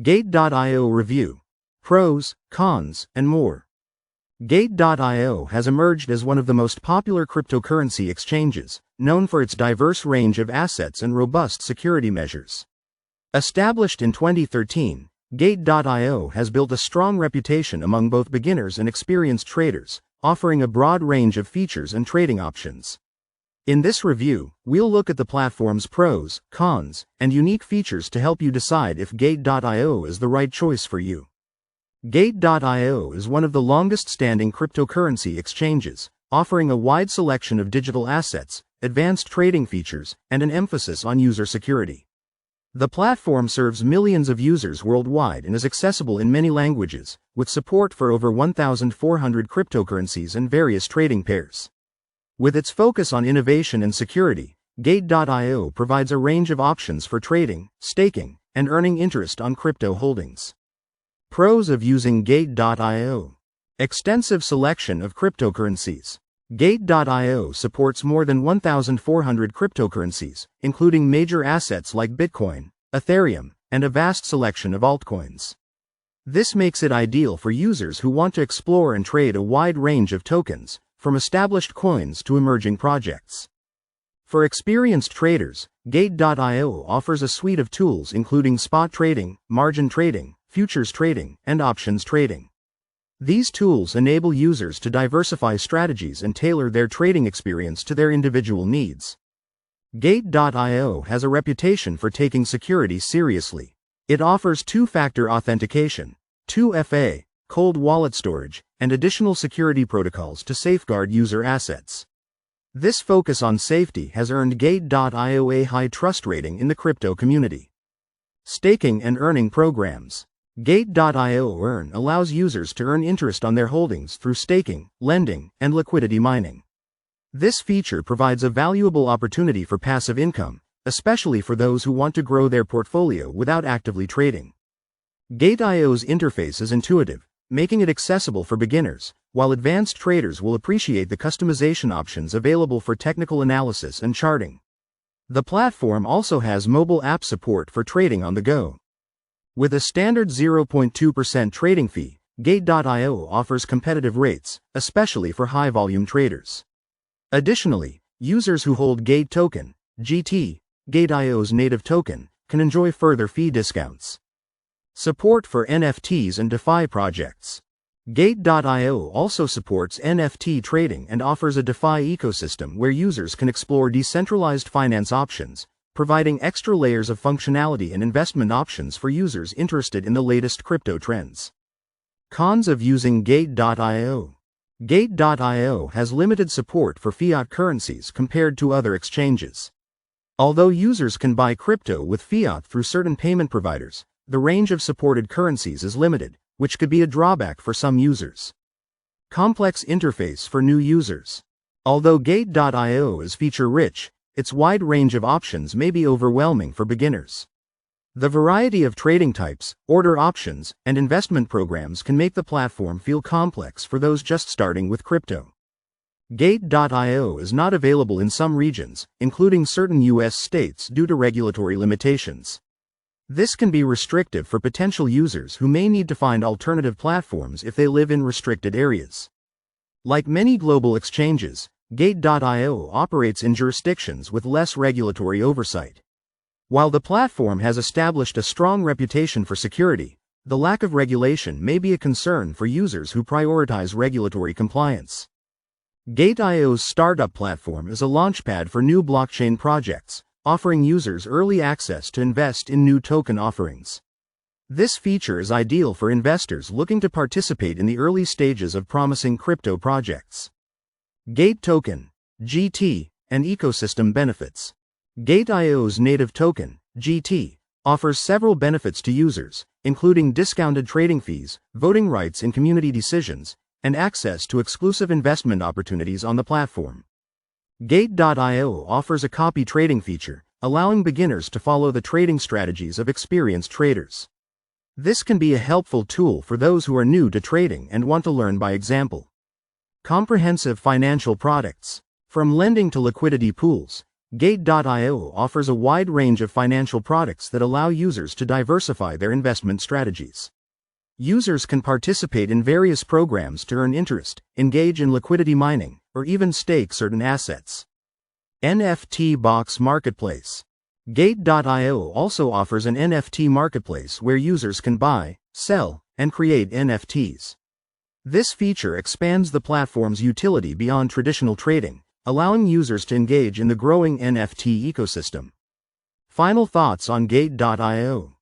Gate.io review. Pros, cons, and more. Gate.io has emerged as one of the most popular cryptocurrency exchanges, known for its diverse range of assets and robust security measures. Established in 2013, Gate.io has built a strong reputation among both beginners and experienced traders, offering a broad range of features and trading options. In this review, we'll look at the platform's pros, cons, and unique features to help you decide if Gate.io is the right choice for you. Gate.io is one of the longest-standing cryptocurrency exchanges, offering a wide selection of digital assets, advanced trading features, and an emphasis on user security. The platform serves millions of users worldwide and is accessible in many languages, with support for over 1,400 cryptocurrencies and various trading pairs. With its focus on innovation and security, Gate.io provides a range of options for trading, staking, and earning interest on crypto holdings. Pros of using Gate.io. Extensive selection of cryptocurrencies. Gate.io supports more than 1,400 cryptocurrencies, including major assets like Bitcoin, Ethereum, and a vast selection of altcoins. This makes it ideal for users who want to explore and trade a wide range of tokens, from established coins to emerging projects. For experienced traders, Gate.io offers a suite of tools including spot trading, margin trading, futures trading, and options trading. These tools enable users to diversify strategies and tailor their trading experience to their individual needs. Gate.io has a reputation for taking security seriously. It offers two-factor authentication, 2FA, cold wallet storage, and additional security protocols to safeguard user assets. This focus on safety has earned Gate.io a high trust rating in the crypto community. Staking and earning programs. Gate.io Earn allows users to earn interest on their holdings through staking, lending, and liquidity mining. This feature provides a valuable opportunity for passive income, especially for those who want to grow their portfolio without actively trading. Gate.io's interface is intuitive, making it accessible for beginners, while advanced traders will appreciate the customization options available for technical analysis and charting. The platform also has mobile app support for trading on the go. With a standard 0.2% trading fee, Gate.io offers competitive rates, especially for high-volume traders. Additionally, users who hold Gate token, GT, Gate.io's native token, can enjoy further fee discounts. Support for NFTs and DeFi projects. Gate.io also supports NFT trading and offers a DeFi ecosystem where users can explore decentralized finance options, providing extra layers of functionality and investment options for users interested in the latest crypto trends. Cons of using Gate.io. Gate.io has limited support for fiat currencies compared to other exchanges. Although users can buy crypto with fiat through certain payment providers, the range of supported currencies is limited, which could be a drawback for some users. Complex interface for new users. Although Gate.io is feature-rich, its wide range of options may be overwhelming for beginners. The variety of trading types, order options, and investment programs can make the platform feel complex for those just starting with crypto. Gate.io is not available in some regions, including certain U.S. states due to regulatory limitations. This can be restrictive for potential users who may need to find alternative platforms if they live in restricted areas. Like many global exchanges, Gate.io operates in jurisdictions with less regulatory oversight. While the platform has established a strong reputation for security, the lack of regulation may be a concern for users who prioritize regulatory compliance. Gate.io's startup platform is a launchpad for new blockchain projects, offering users early access to invest in new token offerings. This feature is ideal for investors looking to participate in the early stages of promising crypto projects. Gate token, GT, and ecosystem benefits. Gate.io's native token, GT, offers several benefits to users, including discounted trading fees, voting rights in community decisions, and access to exclusive investment opportunities on the platform. Gate.io offers a copy trading feature, allowing beginners to follow the trading strategies of experienced traders. This can be a helpful tool for those who are new to trading and want to learn by example. Comprehensive financial products. From lending to liquidity pools, Gate.io offers a wide range of financial products that allow users to diversify their investment strategies. Users can participate in various programs to earn interest, engage in liquidity mining, or even stake certain assets. NFT Box Marketplace. Gate.io also offers an NFT marketplace where users can buy, sell, and create NFTs. This feature expands the platform's utility beyond traditional trading, allowing users to engage in the growing NFT ecosystem. Final thoughts on Gate.io.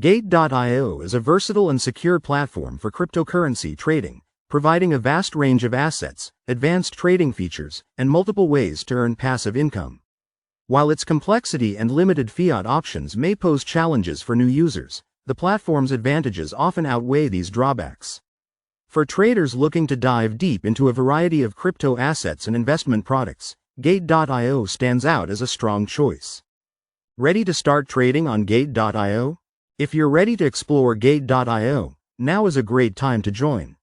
Gate.io is a versatile and secure platform for cryptocurrency trading, providing a vast range of assets, advanced trading features, and multiple ways to earn passive income. While its complexity and limited fiat options may pose challenges for new users, the platform's advantages often outweigh these drawbacks. For traders looking to dive deep into a variety of crypto assets and investment products, Gate.io stands out as a strong choice. Ready to start trading on Gate.io? If you're ready to explore Gate.io, now is a great time to join.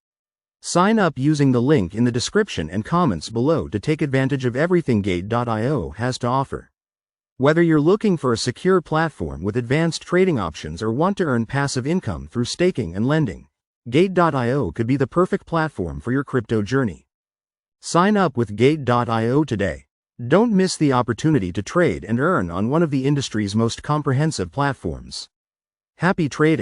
Sign up using the link in the description and comments below to take advantage of everything Gate.io has to offer. Whether you're looking for a secure platform with advanced trading options or want to earn passive income through staking and lending, Gate.io could be the perfect platform for your crypto journey. Sign up with Gate.io today. Don't miss the opportunity to trade and earn on one of the industry's most comprehensive platforms. Happy trading!